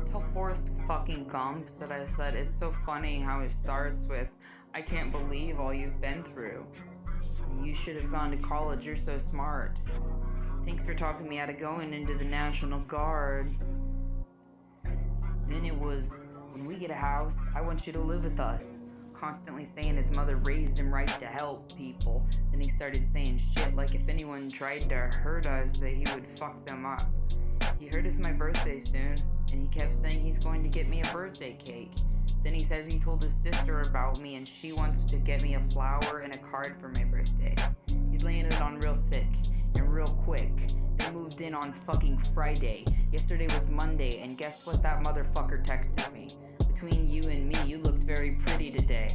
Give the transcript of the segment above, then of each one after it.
Tell Forrest fucking Gump that I said it's so funny how it starts with, "I can't believe all you've been through. You should have gone to college, you're so smart. Thanks for talking me out of going into the National Guard." Then it was, "When we get a house, I want you to live with us." Constantly saying his mother raised him right to help people. Then he started saying shit like if anyone tried to hurt us, that he would fuck them up. He heard it's my birthday soon, and he kept saying he's going to get me a birthday cake. Then he says he told his sister about me and she wants to get me a flower and a card for my birthday. He's laying it on real thick and real quick. They moved in on fucking Friday. Yesterday was Monday, and guess what that motherfucker texted me? "Between you and me, you looked very pretty today."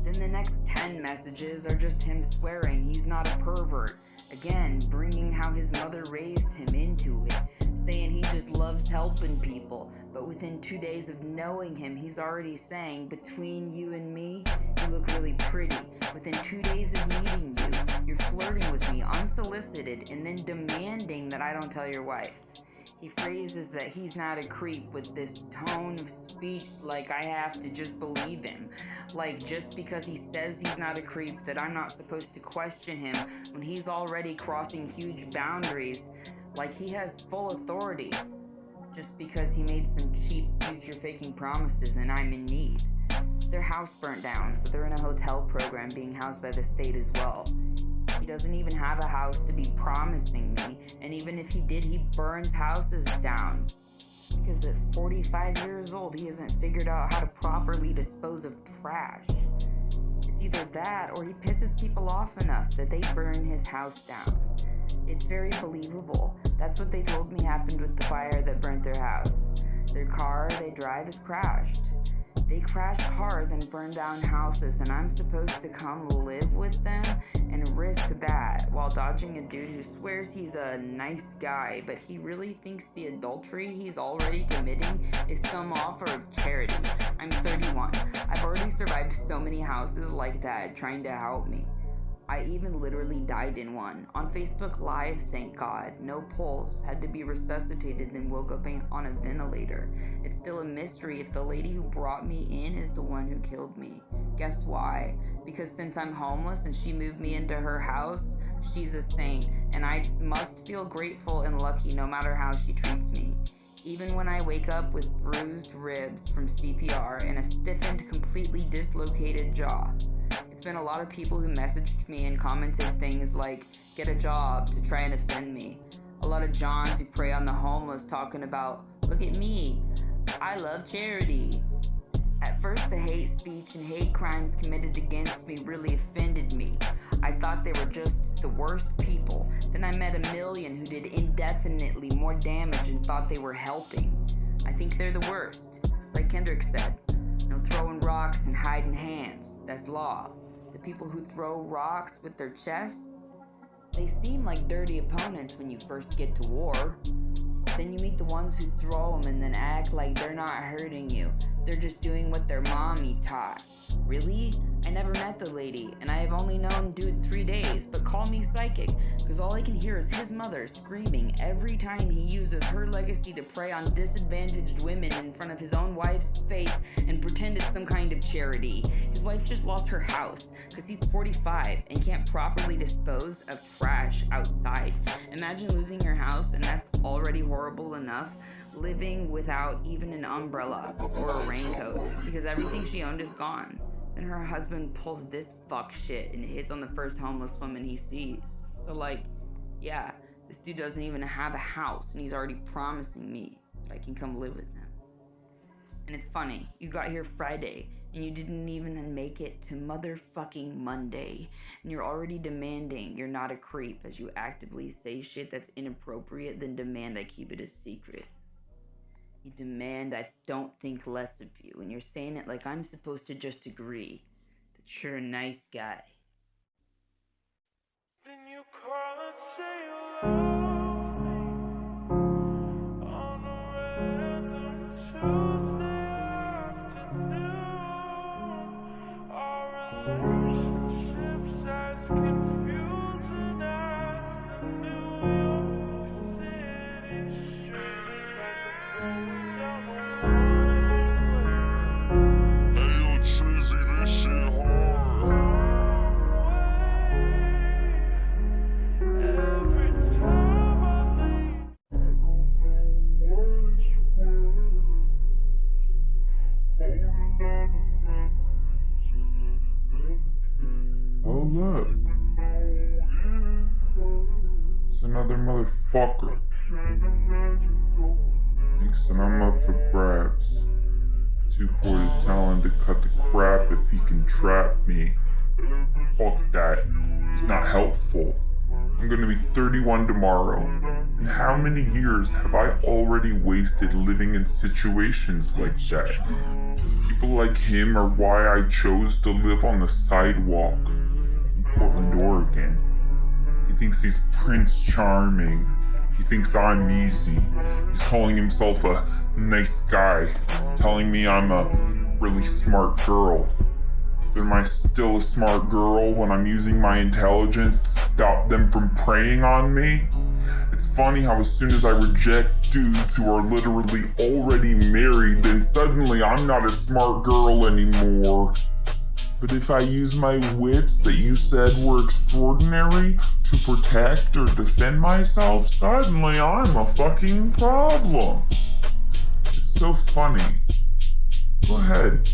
Then the next 10 messages are just him swearing he's not a pervert. Again, bringing how his mother raised him into it, saying he just loves helping people. But within 2 days of knowing him, he's already saying, "Between you and me, you look really pretty." Within 2 days of meeting you, you're flirting with me unsolicited and then demanding that I don't tell your wife. He phrases that he's not a creep with this tone of speech like I have to just believe him. Like just because he says he's not a creep that I'm not supposed to question him when he's already crossing huge boundaries. Like he has full authority. Just because he made some cheap future faking promises and I'm in need. Their house burnt down, so they're in a hotel program being housed by the state as well. He doesn't even have a house to be promising me, and even if he did, he burns houses down. Because at 45 years old, he hasn't figured out how to properly dispose of trash. It's either that or he pisses people off enough that they burn his house down. It's very believable. That's what they told me happened with the fire that burnt their house. Their car they drive is crashed. They crash cars and burn down houses, and I'm supposed to come live with them and risk that while dodging a dude who swears he's a nice guy, but he really thinks the adultery he's already committing is some offer of charity. I'm 31. I've already survived so many houses like that trying to help me. I even literally died in one. On Facebook Live, thank God. No pulse, had to be resuscitated and woke up on a ventilator. It's still a mystery if the lady who brought me in is the one who killed me. Guess why? Because since I'm homeless and she moved me into her house, she's a saint, and I must feel grateful and lucky no matter how she treats me. Even when I wake up with bruised ribs from CPR and a stiffened, completely dislocated jaw. It's been a lot of people who messaged me and commented things like, "Get a job," to try and offend me. A lot of Johns who prey on the homeless talking about, "Look at me, I love charity." At first, the hate speech and hate crimes committed against me really offended me. I thought they were just the worst people. Then I met a million who did indefinitely more damage and thought they were helping. I think they're the worst. Like Kendrick said, no throwing rocks and hiding hands. That's law. The people who throw rocks with their chest, they seem like dirty opponents when you first get to war. Then you meet the ones who throw them and then act like they're not hurting you. They're just doing what their mommy taught. Really? I never met the lady, and I have only known dude 3 days, but call me psychic, because all I can hear is his mother screaming every time he uses her legacy to prey on disadvantaged women in front of his own wife's face and pretend it's some kind of charity. His wife just lost her house, because he's 45 and can't properly dispose of trash outside. Imagine losing your house, and that's already horrible enough, living without even an umbrella or a raincoat, because everything she owned is gone. Then her husband pulls this fuck shit and hits on the first homeless woman he sees. So yeah, this dude doesn't even have a house and he's already promising me that I can come live with him. And it's funny, you got here Friday and you didn't even make it to motherfucking Monday, and you're already demanding you're not a creep as you actively say shit that's inappropriate, then demand I keep it a secret. You demand I don't think less of you, and you're saying it like I'm supposed to just agree that you're a nice guy. Then you call and say you love me on a random Tuesday afternoon. Our relationship's as confusing as the New York It's another motherfucker. Thinks that I'm up for grabs. Too poor to tell him to cut the crap if he can trap me. Fuck that. It's not helpful. I'm gonna be 31 tomorrow. And how many years have I already wasted living in situations like that? People like him are why I chose to live on the sidewalk in Portland, Oregon. He thinks he's Prince Charming. He thinks I'm easy. He's calling himself a nice guy, telling me I'm a really smart girl. But am I still a smart girl when I'm using my intelligence to stop them from preying on me? It's funny how as soon as I reject dudes who are literally already married, then suddenly I'm not a smart girl anymore. But if I use my wits that you said were extraordinary to protect or defend myself, suddenly I'm a fucking problem. It's so funny. Go ahead,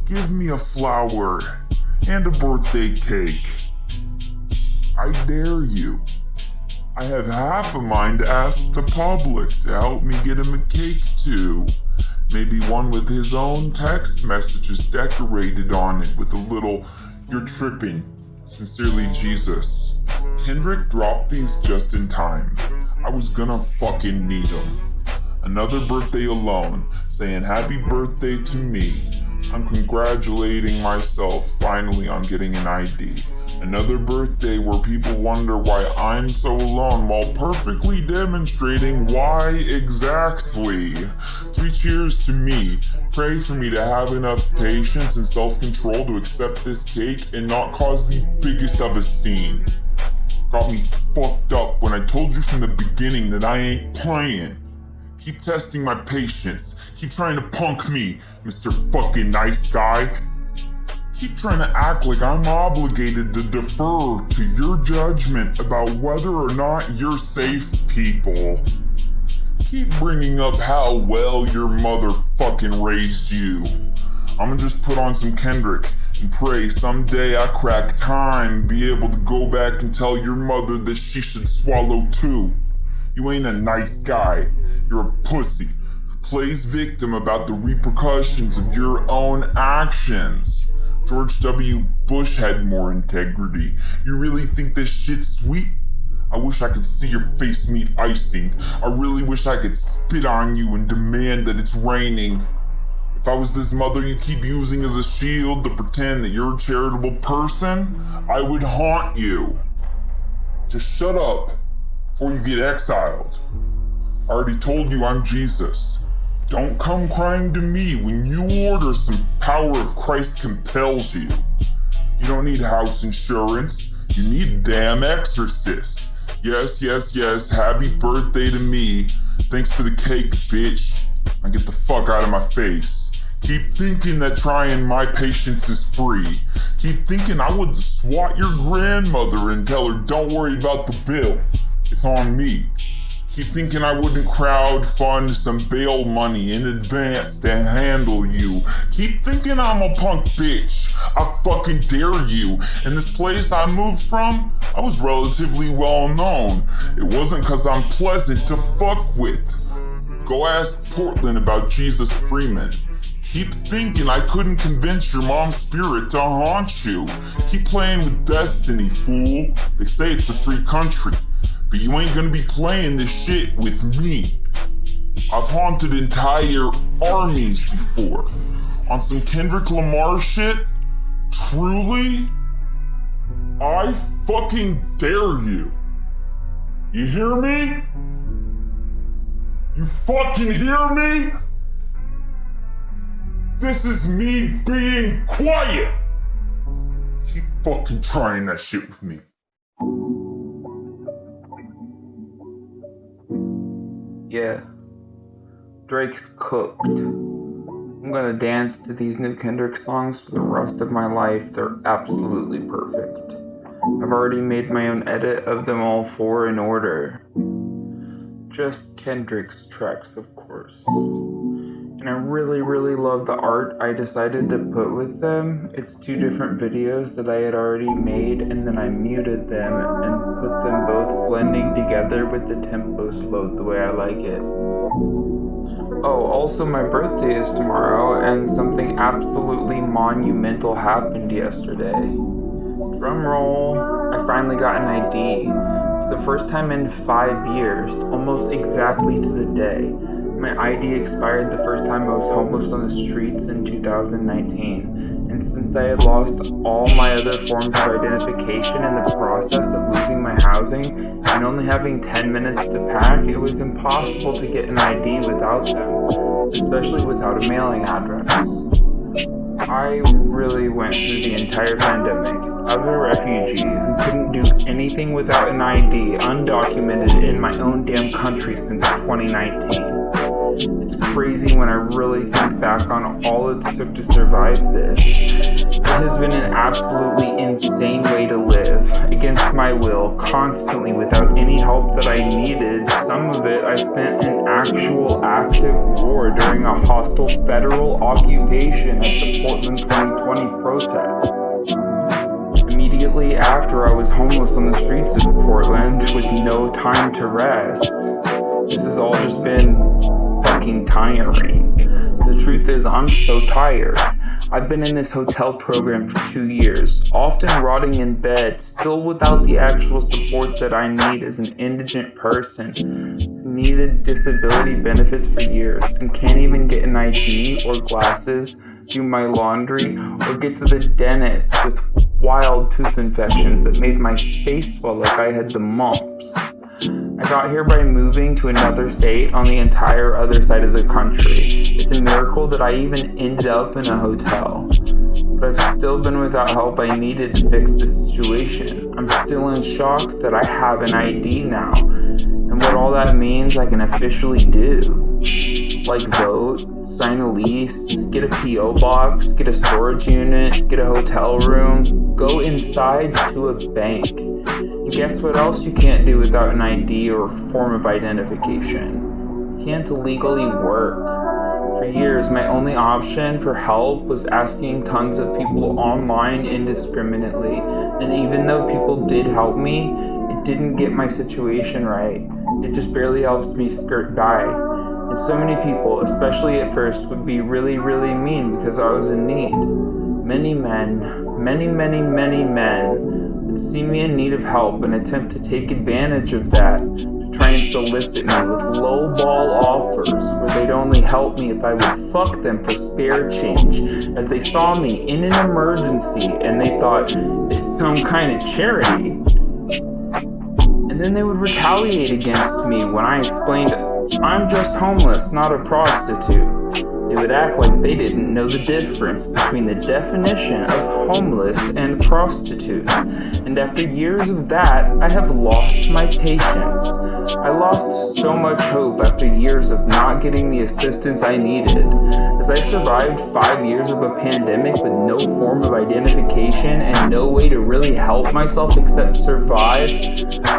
give me a flower and a birthday cake. I dare you. I have half a mind to ask the public to help me get him a cake too. Maybe one with his own text messages decorated on it with a little, "You're tripping. Sincerely, Jesus." Kendrick dropped these just in time. I was gonna fucking need them. Another birthday alone, saying happy birthday to me. I'm congratulating myself finally on getting an ID. Another birthday where people wonder why I'm so alone while perfectly demonstrating why exactly. 3 cheers to me. Pray for me to have enough patience and self-control to accept this cake and not cause the biggest of a scene. Got me fucked up when I told you from the beginning that I ain't playing. Keep testing my patience. Keep trying to punk me, Mr. fucking nice guy. Keep trying to act like I'm obligated to defer to your judgment about whether or not you're safe people. Keep bringing up how well your mother fucking raised you. I'm gonna just put on some Kendrick and pray someday I crack time and be able to go back and tell your mother that she should swallow too. You ain't a nice guy. You're a pussy who plays victim about the repercussions of your own actions. George W. Bush had more integrity. You really think this shit's sweet? I wish I could see your face meet icing. I really wish I could spit on you and demand that it's raining. If I was this mother you keep using as a shield to pretend that you're a charitable person, I would haunt you. Just shut up before you get exiled. I already told you I'm Jesus. Don't come crying to me when you order some power of Christ compels you. You don't need house insurance. You need a damn exorcist. Yes, yes, yes, happy birthday to me. Thanks for the cake, bitch. Now get the fuck out of my face. Keep thinking that trying my patience is free. Keep thinking I would swat your grandmother and tell her don't worry about the bill. It's on me. Keep thinking I wouldn't crowdfund some bail money in advance to handle you. Keep thinking I'm a punk bitch. I fucking dare you. In this place I moved from, I was relatively well known. It wasn't cause I'm pleasant to fuck with. Go ask Portland about Jesus Freeman. Keep thinking I couldn't convince your mom's spirit to haunt you. Keep playing with destiny, fool. They say it's a free country. But you ain't gonna be playing this shit with me. I've haunted entire armies before. On some Kendrick Lamar shit? Truly? I fucking dare you. You hear me? You fucking hear me? This is me being quiet. Keep fucking trying that shit with me. Yeah. Drake's cooked. I'm gonna dance to these new Kendrick songs for the rest of my life. They're absolutely perfect. I've already made my own edit of them all 4 in order. Just Kendrick's tracks, of course. And and I really, really love the art I decided to put with them. It's 2 different videos that I had already made, and then I muted them and put them both blending together with the tempo slowed the way I like it. Oh, also my birthday is tomorrow, and something absolutely monumental happened yesterday. Drum roll, I finally got an ID. For the first time in 5 years, almost exactly to the day. My ID expired the first time I was homeless on the streets in 2019, and since I had lost all my other forms of identification in the process of losing my housing and only having 10 minutes to pack, it was impossible to get an ID without them, especially without a mailing address. I really went through the entire pandemic as a refugee who couldn't do anything without an ID undocumented in my own damn country since 2019. It's crazy when I really think back on all it took to survive this. It has been an absolutely insane way to live, against my will, constantly without any help that I needed. Some of it I spent in actual active war during a hostile federal occupation at the Portland 2020 protest. Immediately after I was homeless on the streets of Portland with no time to rest. This has all just been fucking tiring. The truth is, I'm so tired. I've been in this hotel program for 2 years, often rotting in bed, still without the actual support that I need as an indigent person who needed disability benefits for years and can't even get an ID or glasses, do my laundry, or get to the dentist with wild tooth infections that made my face swell like I had the mumps. I got here by moving to another state on the entire other side of the country. It's a miracle that I even ended up in a hotel. But I've still been without help I needed to fix the situation. I'm still in shock that I have an ID now, and what all that means I can officially do. Like vote, sign a lease, get a P.O. box, get a storage unit, get a hotel room, go inside to a bank. And guess what else you can't do without an ID or form of identification? You can't legally work. For years, my only option for help was asking tons of people online indiscriminately, and even though people did help me, it didn't get my situation right. It just barely helps me skirt by. And so many people, especially at first, would be really, really mean because I was in need. Many men, many men would see me in need of help and attempt to take advantage of that to try and solicit me with low-ball offers where they'd only help me if I would fuck them for spare change, as they saw me in an emergency and they thought it's some kind of charity. And then they would retaliate against me when I explained I'm just homeless, not a prostitute. They would act like they didn't know the difference between the definition of homeless and prostitute. And after years of that, I have lost my patience. I lost so much hope after years of not getting the assistance I needed. As I survived 5 years of a pandemic with no form of identification and no way to really help myself except survive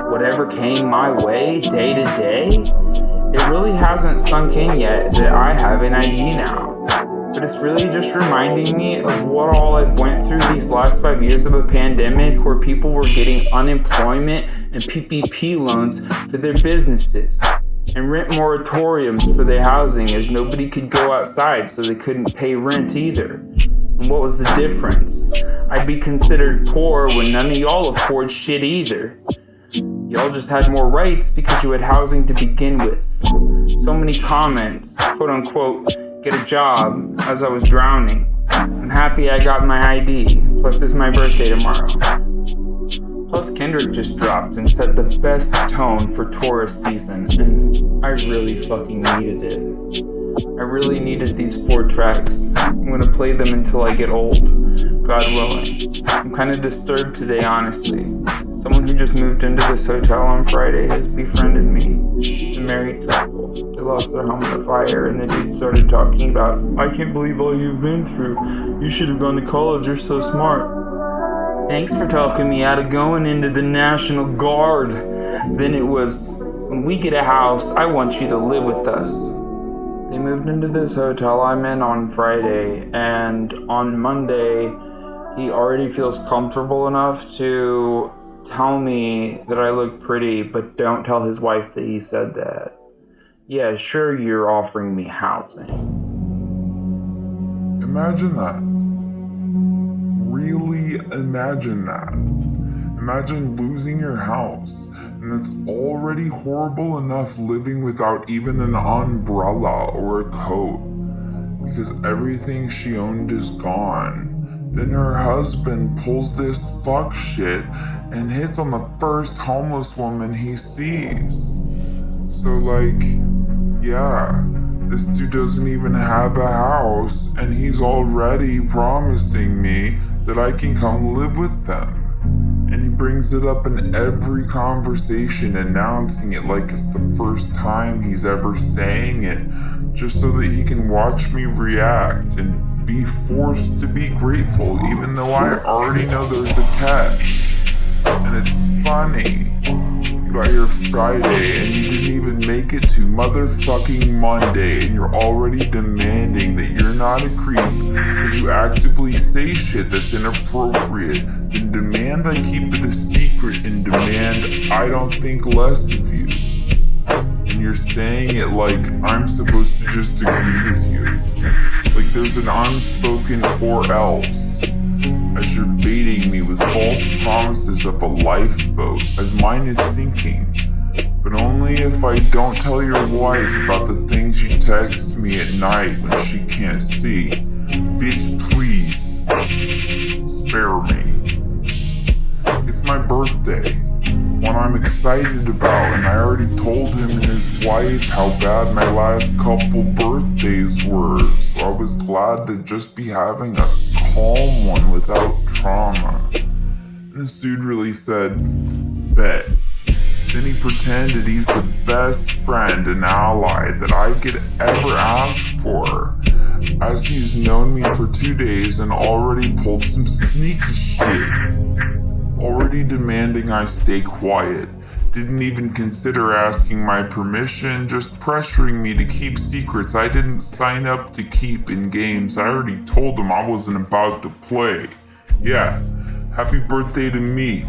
whatever came my way day to day, it really hasn't sunk in yet that I have an ID now. But it's really just reminding me of what all I've went through these last 5 years of a pandemic where people were getting unemployment and PPP loans for their businesses and rent moratoriums for their housing as nobody could go outside so they couldn't pay rent either. And what was the difference? I'd be considered poor when none of y'all afford shit either. Y'all just had more rights because you had housing to begin with. So many comments, quote unquote, get a job as I was drowning. I'm happy I got my ID, plus it's my birthday tomorrow. Plus Kendrick just dropped and set the best tone for tourist season, and I really fucking needed it. I really needed these 4 tracks. I'm gonna play them until I get old, God willing. I'm kinda disturbed today, honestly. Someone who just moved into this hotel on Friday has befriended me. It's a married couple. They lost their home in a fire, and the dude started talking about, I can't believe all you've been through. You should have gone to college, you're so smart. Thanks for talking me out of going into the National Guard. Then it was, when we get a house, I want you to live with us. He moved into this hotel I'm in on Friday, and on Monday, he already feels comfortable enough to tell me that I look pretty, but don't tell his wife that he said that. Yeah, sure, you're offering me housing. Imagine that. Really imagine that. Imagine losing your house, and it's already horrible enough living without even an umbrella or a coat, because everything she owned is gone. Then her husband pulls this fuck shit and hits on the first homeless woman he sees. So yeah, this dude doesn't even have a house, and he's already promising me that I can come live with them. And he brings it up in every conversation, announcing it like it's the first time he's ever saying it, just so that he can watch me react and be forced to be grateful, even though I already know there's a catch. And it's funny. You got here Friday and you didn't even make it to motherfucking Monday, and you're already demanding that you're not a creep because you actively say shit that's inappropriate. Then demand I keep it a secret, and demand I don't think less of you. And you're saying it like I'm supposed to just agree with you. Like there's an unspoken or else, as you're baiting me with false promises of a lifeboat as mine is sinking. But only if I don't tell your wife about the things you text me at night when she can't see. Bitch, please, spare me. It's my birthday, one I'm excited about, and I already told him and his wife how bad my last couple birthdays were, so I was glad to just be having a calm one without trauma. And this dude really said, bet. Then he pretended he's the best friend and ally that I could ever ask for, as he's known me for 2 days and already pulled some sneaky shit. Already demanding I stay quiet. Didn't even consider asking my permission, just pressuring me to keep secrets I didn't sign up to keep in games I already told him I wasn't about to play. Yeah, happy birthday to me.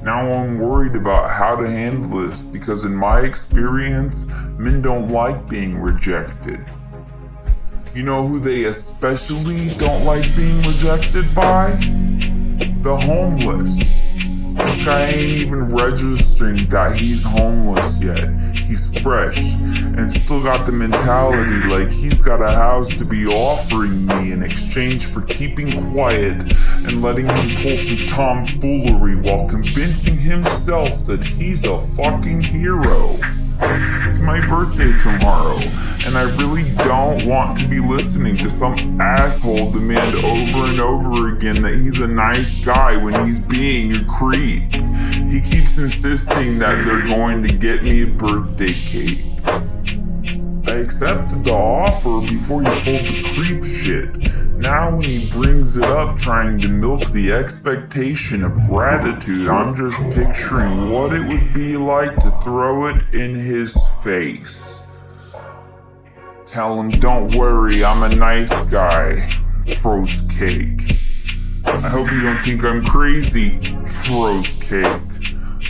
Now I'm worried about how to handle this, because in my experience, men don't like being rejected. You know who they especially don't like being rejected by? The homeless. This guy ain't even registering that he's homeless yet. He's fresh and still got the mentality like he's got a house to be offering me in exchange for keeping quiet and letting him pull some tomfoolery while convincing himself that he's a fucking hero. It's my birthday tomorrow, and I really don't want to be listening to some asshole demand over and over again that he's a nice guy when he's being a creep. He keeps insisting that they're going to get me a birthday cake. I accepted the offer before he pulled the creep shit. Now when he brings it up trying to milk the expectation of gratitude, I'm just picturing what it would be like to throw it in his face. Tell him, don't worry, I'm a nice guy. Throws cake. I hope you don't think I'm crazy. Throws cake.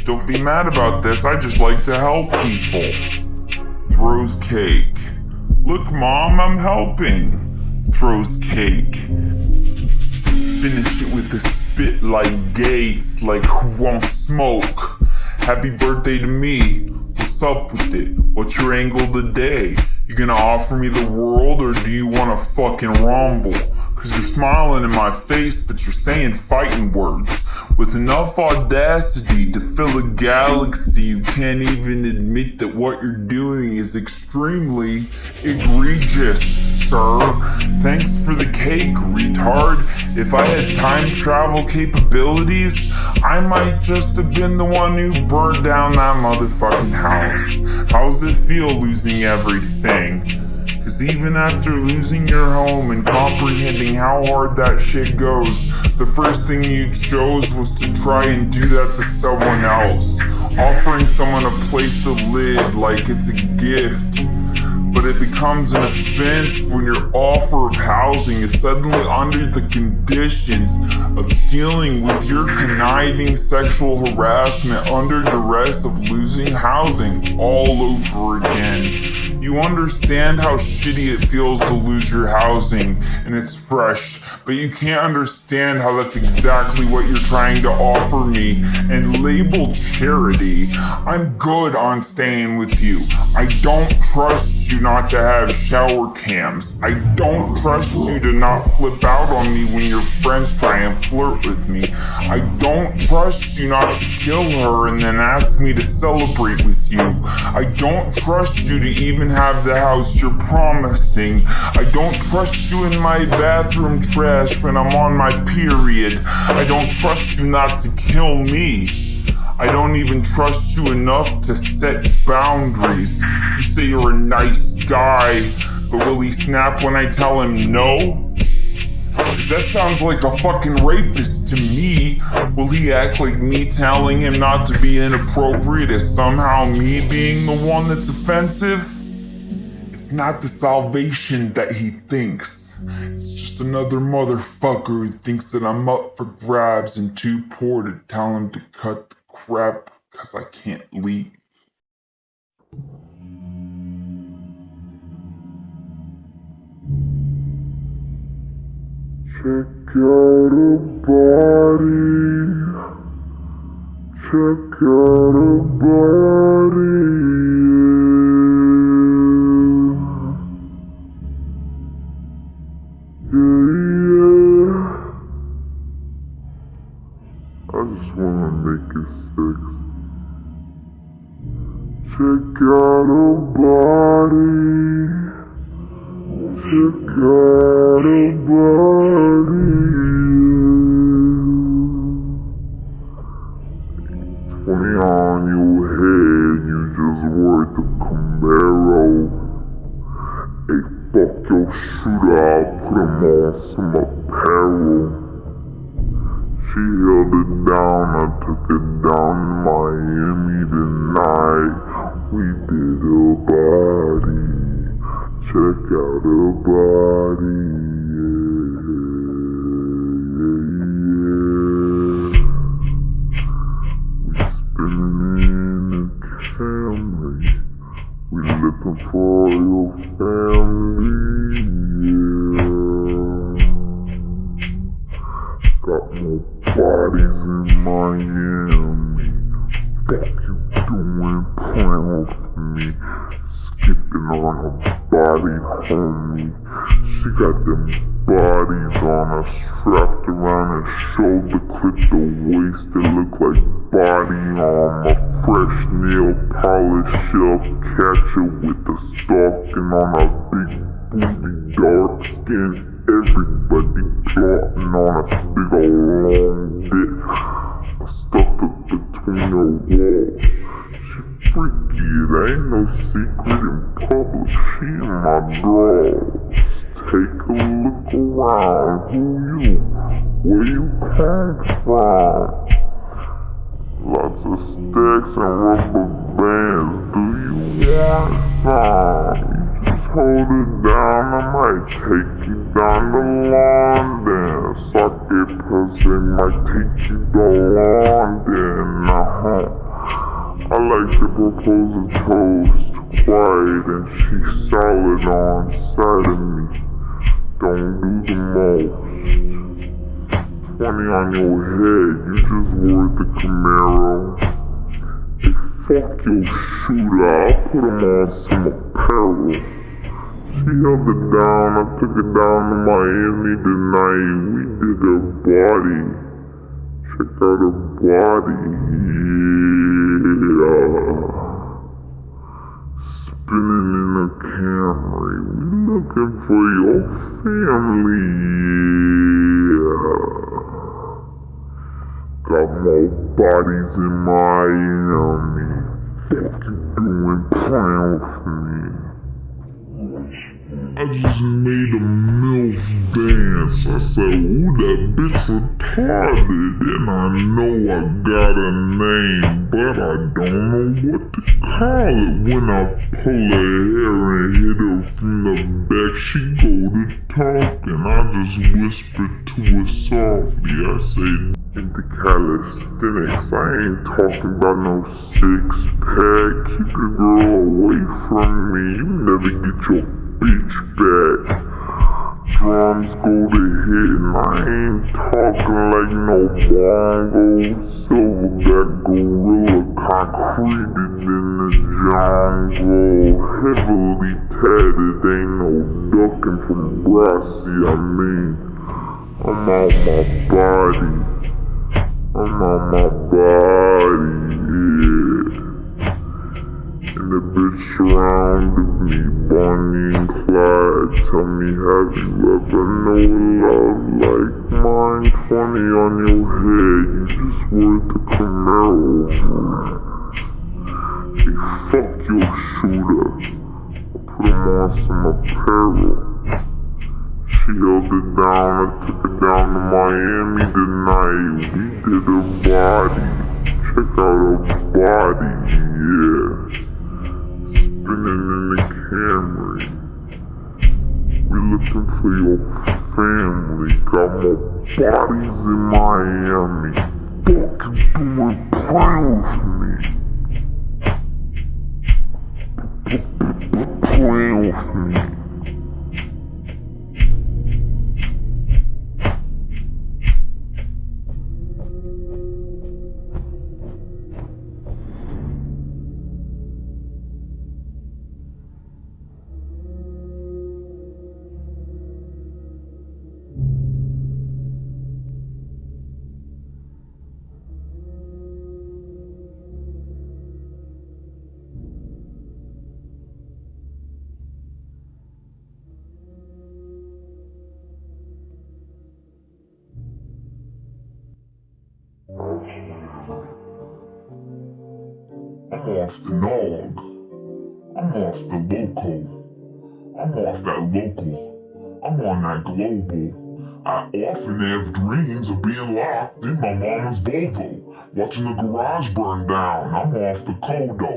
Don't be mad about this, I just like to help people. Throws cake. Look, Mom, I'm helping. Throws cake. Finish it with the spit like Gates, like who won't smoke. Happy birthday to me. What's up with it? What's your angle today? You gonna offer me the world, or do you wanna fucking rumble? Cause you're smiling in my face, but you're saying fighting words with enough audacity to fill a galaxy. You can't even admit that what you're doing is extremely egregious, sir. Thanks for the cake, retard. If I had time travel capabilities, I might just have been the one who burned down that motherfucking house. How's it feel losing everything? Cause even after losing your home and comprehending how hard that shit goes, the first thing you chose was to try and do that to someone else. Offering someone a place to live like it's a gift. but it becomes an offense when your offer of housing is suddenly under the conditions of dealing with your conniving sexual harassment under duress of losing housing all over again. You understand how shitty it feels to lose your housing and it's fresh, but you can't understand how that's exactly what you're trying to offer me and labeled charity. I'm good on staying with you. I don't trust you not to have shower cams. I don't trust you to not flip out on me when your friends try and flirt with me. I don't trust you not to kill her and then ask me to celebrate with you. I don't trust you to even have the house you're promising. I don't trust you in my bathroom trash when I'm on my period. I don't trust you not to kill me. I don't even trust you enough to set boundaries. You say you're a nice guy, but will he snap when I tell him no? 'Cause that sounds like a fucking rapist to me. Will he act like me telling him not to be inappropriate is somehow me being the one that's offensive? It's not the salvation that he thinks. It's just another motherfucker who thinks that I'm up for grabs and too poor to tell him to cut the crap because I can't leave. Check out a body. Check out a body. Yeah. I just wanna make it sex. Check out a body. Check out a body. 20 on your head, you just worth a Camaro. Hey, fuck your shooter, I'll put him on some apparel. She held it down, I took it down to Miami tonight. We did a body. Check out her body, yeah, yeah, yeah. We spinning in a Camry. We looking for your family, yeah. Got more bodies in Miami. Fuck you doing, playing with me. Skipping on her body, homie. She got them bodies on her, strapped around her shoulder, clip the waist. They look like body armor. Fresh nail polish, shelf catcher with the stalking on her big booty, dark skin. Everybody plotting on a big ol' long dick. Stuff it between her walls. Freaky, it ain't no secret in public. She in my drawers. Take a look around. Who you? Where you come from? Lots of stacks and rubber bands. Do you want some? You just hold it down. I might take you down to London. Suck it, 'cause they might take you to London. I like to propose a toast, quiet and she's solid on side of me. Don't do the most. 20 on your head, you just worth a Camaro. Hey, fuck your shooter, I'll put him on some apparel. She held it down, I took it down to Miami tonight. We did her body. Check out her body, yeah. Spinning in a Camry, we looking for your family, yeah. Got more bodies in Miami. Fuck you doing, playing with me. I just made a MILF dance. I said, ooh, that bitch retarded. And I know I got a name, but I don't know what to call it. When I pull her hair and hit her from the back, she go to talking. I just whisper to her softly. I say, into calisthenics, I ain't talking about no six-pack. Keep your girl away from me. You never get your bitch back. Drums go to hit and I ain't talking like no bongo. Silverback gorilla concreted in the jungle. Heavily tatted, ain't no ducking from Brassy. I mean, I'm out my body. I'm on my body, yeah. And the bitch surrounded me, Bonnie and Clyde. Tell me, have you ever known love like mine? 20 on your head, you just worth the Camaro. Hey, fuck your shooter. I put him on some apparel. She held it down, I took it down to Miami tonight. We did her body, check out her body, yeah. Spinning in the Camry. We looking for your family, got more bodies in Miami. Fuck you doing, playing with me. I'm off the nog. I'm off the local. I'm off that local. I'm on that global. I often have dreams of being locked in my mama's Volvo, watching the garage burn down. I'm off the Kodo.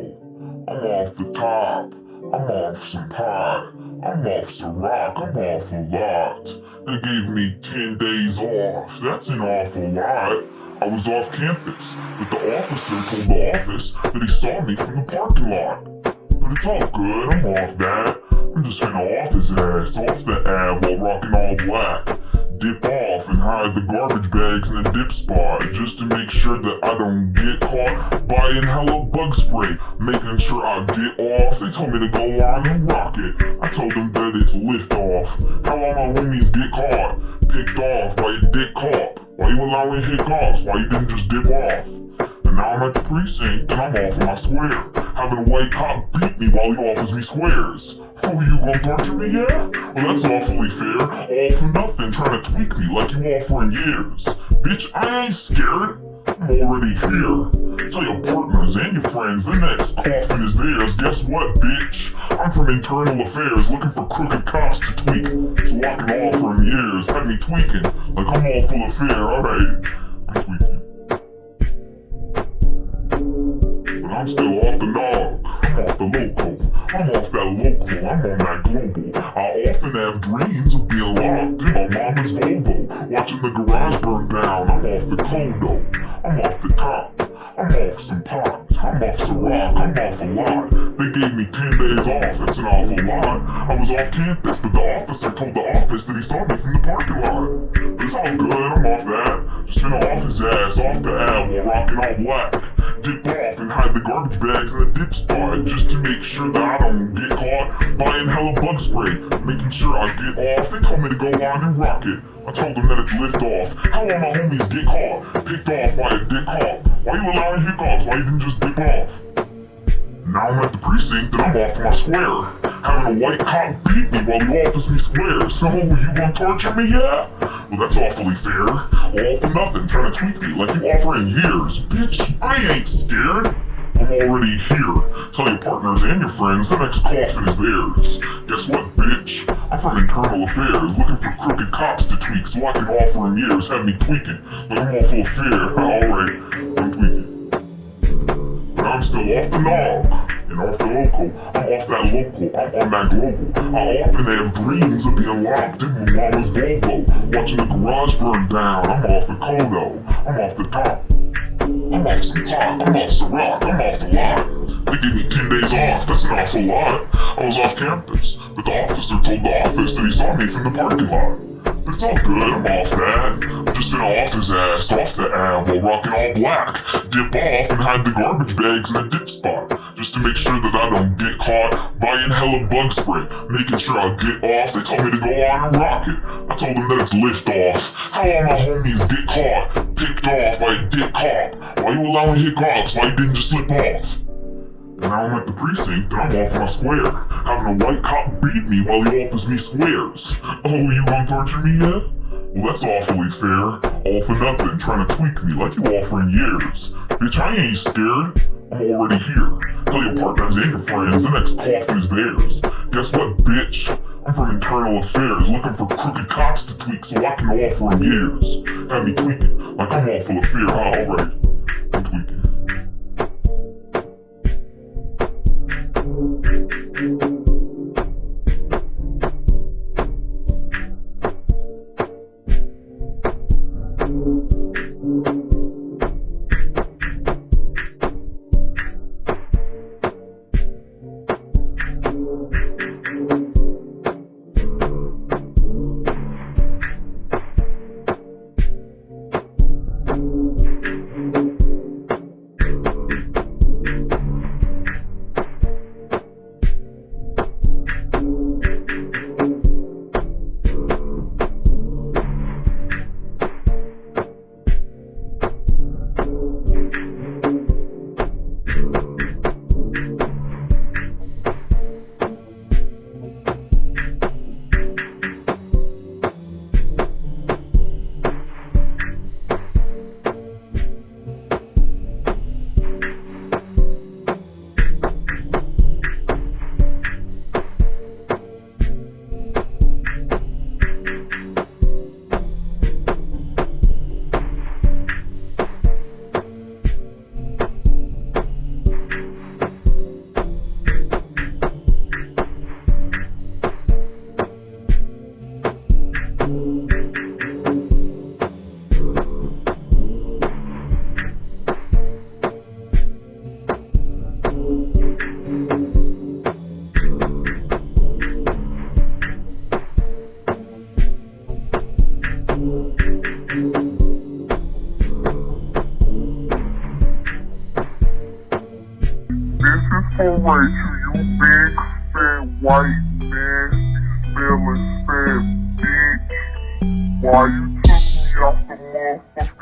I'm off the top. I'm off some pot. I'm off Ciroc. I'm off a lot. They gave me 10 days off. That's an awful lot. I was off campus, but the officer told the office that he saw me from the parking lot. But it's all good, I'm off that. I'm just finna off his ass, off the ab while rocking all black. Dip off and hide the garbage bags in the dip spot, just to make sure that I don't get caught buying hella bug spray, making sure I get off. They told me to go on and rock it. I told them that it's lift off. How all my homies get caught, picked off by a dick cop. Why you allowing hiccups? Why you didn't just dip off? And now I'm at the precinct and I'm off of my square, having a white cop beat me while he offers me squares. Oh, you gonna torture me, yeah? Well, that's awfully fair. All for nothing, trying to tweak me like you offering years. Bitch, I ain't scared. I'm already here. Tell your partners and your friends the next coffin is theirs. Guess what, bitch? I'm from internal affairs, looking for crooked cops to tweak. So I can offer them years. Had me tweaking like I'm all full of fear. Alright, I'm tweaking. But I'm still off the nog. I'm off the local. I'm off that local. I'm on that global. I often have dreams of being locked in my mama's Volvo, watching the garage burn down. I'm off the Kodo. I'm off the top. I'm off some pot. I'm off Ciroc. I'm off a lot. They gave me 10 days off. That's an awful lot. I was off campus, but the officer told the office that he saw me from the parking lot. But it's all good. I'm off that. Just finna off his ass, off the ab while rocking all black. Dip off and hide the garbage bags in the dip spot, just to make sure that I don't get caught buying hella bug spray, making sure I get off. They told me to go on and rock it. I told them that it's lift off. How all my homies get caught, picked off by a dick cop? Why you allowing hiccups? Why you didn't just dip off? Now I'm at the precinct and I'm off my square, having a white cop beat me while he offers me squares. So, you gonna torture me, yeah? Well, that's awfully fair. All for nothing, trying to tweak me like you offering years. Bitch, I ain't scared. I'm already here. Tell your partners and your friends the next coffin is theirs. Guess what, bitch? I'm from internal affairs, looking for crooked cops to tweak so I can offer them years, have me tweaking. Like I'm all full of fear. Alright, I'm tweaking. But I'm still off the nog, and off the local. I'm off that local, I'm on that global. I often have dreams of being locked in my mama's Volvo, watching the garage burn down. I'm off the Kodo, I'm off the top. I'm off some pot, I'm off some rock, I'm off the lot. They gave me 10 days off, that's an awful lot. I was off campus, but the officer told the office that he saw me from the parking lot. But it's all good, I'm off that. I'm just finna off his ass, off the ab while rocking all black. Dip off and hide the garbage bags in a dip spot, just to make sure that I don't get caught buying hella bug spray. Making sure I get off, they told me to go on and rock it. I told them that it's lift off. How all my homies get caught, picked off by a dick cop. Why you allowing hiccups? Why you didn't just slip off? And now I'm at the precinct and I'm off my square, having a white cop beat me while he offers me squares. Oh, you gonna torture me yet? Well, that's awfully fair. All for nothing, trying to tweak me like you offering years. Bitch, I ain't scared. I'm already here. Tell your partners and your friends the next coffin is theirs. Guess what, bitch? I'm from internal affairs, looking for crooked cops to tweak so I can offer them years. Have me tweaking like I'm all full of fear. Alright, I'm tweaking. Alright, you big, fat, white, nasty, smelling, fat bitch. Why you took me off the motherfucking